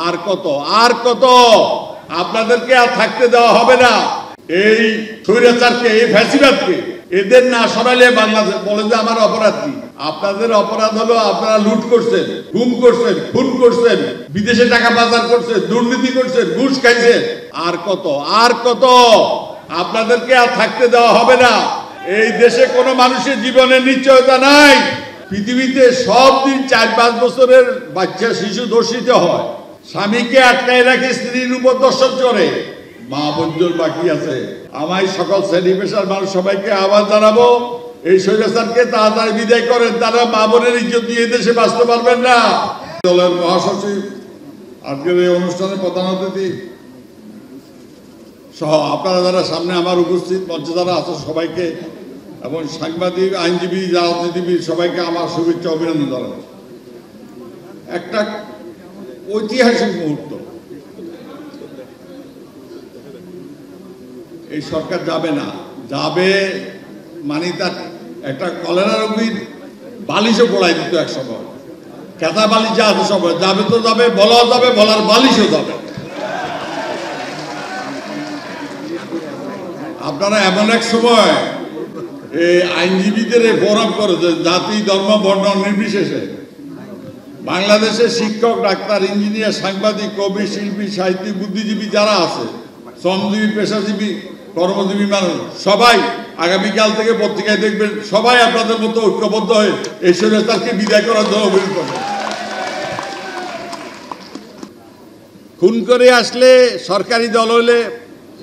আর কত আর কত আপনাদেরকে আর থাকতে দেওয়া হবে না। এই স্বৈরাচারকে, এই ফ্যাসিবাদকে এদের না সরাইলে বাংলাদেশ বলে যে আমার অপরাধ কি? আপনাদের অপরাধ হলো আপনারা লুট করছেন, গুম করছেন, খুন করছেন, বিদেশে টাকা পাচার করছেন, দুর্নীতি করছেন, ঘুষ খাইছেন। আর কত আর কত আপনাদেরকে আর থাকতে দেওয়া হবে না। এই দেশে কোনো মানুষের জীবনের নিশ্চয়তা নাই। পৃথিবীতে সব দিন 4-5 বছরের বাচ্চা শিশু ধর্ষিত হয়, স্বামীকে আটকায় রাখে, স্ত্রীর উপর দর্শন করে, মা বোনদের বাকি আছে। আমায় সকল শ্রেণী পেশার মানুষ সবাইকে আহ্বান জানাবো, এই স্বৈরাচারকে তাড়াতাড়ি বিদায় করেন। তারা মা বোনের ইজ্জত দিয়ে দেশে বাঁচতে পারবেন না। দলের মহাসচিব, আজকের এই অনুষ্ঠানে প্রধান অতিথি সহ আপনারা যারা সামনে আমার উপস্থিত মঞ্চে যারা আছে সবাইকে, এবং সাংবাদিক, আইনজীবী, রাজনীতিবিদ সবাইকে আমার শুভেচ্ছা অভিনন্দন জানাই। একটা ঐতিহাসিক মুহূর্ত। এই সরকার যাবে না, যাবে মানে তার একটা কলেরা রোগীর বালিশও পড়াই দিত এক সময়, কেতা বালিশ যা আছে সব যাবে, তো যাবে, বলাও যাবে, বলার বালিশও যাবে। আপনারা এমন এক সময় এই আইনজীবীদের গৌরব করেছেন, জাতি, ধর্ম, বর্ণ নির্বিশেষে। বাংলাদেশের শিক্ষক, ডাক্তার, ইঞ্জিনিয়ার, সাংবাদিক, কবি, শিল্পী, সাহিত্যিক, বুদ্ধিজীবী যারা আছে, শ্রমজীবী, পেশাজীবী, কর্মজীবী মানুষ সবাই আগামীকাল থেকে পত্রিকায় দেখবেন, সবাই আপনাদের মতো ঐক্যবদ্ধ হয়ে এই স্বৈরাচারকে বিদায় করার জন্য অভিযোগ করবেন। খুন করে আসলে সরকারি দল হলে,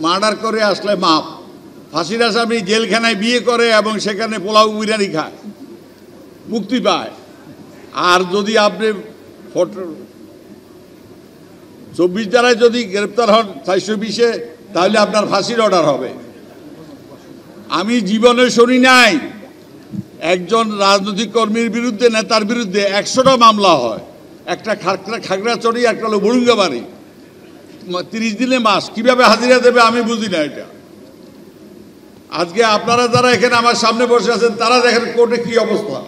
মার্ডার করে আসলে মাপ, ফাঁসির আসামি জেলখানায় বিয়ে করে এবং সেখানে পোলাও বিরিয়ানি খায়, মুক্তি পায়। আর যদি আপনি 24 ধারায় যদি গ্রেপ্তার হন 420-এ, তাহলে আপনার ফাঁসির অর্ডার হবে। আমি জীবনে শুনি নাই একজন রাজনৈতিক কর্মীর বিরুদ্ধে, নেতার বিরুদ্ধে 100টা মামলা হয়। একটা খাগড়াছড়ি, একটা হলো বরুঙ্গাবাড়ি, 30 দিনে মাস। কিভাবে হাজিরা দেবে আমি বুঝি না এটা। আজকে আপনারা যারা এখানে আমার সামনে বসে আছেন তারা দেখেন কোর্টে কি অবস্থা।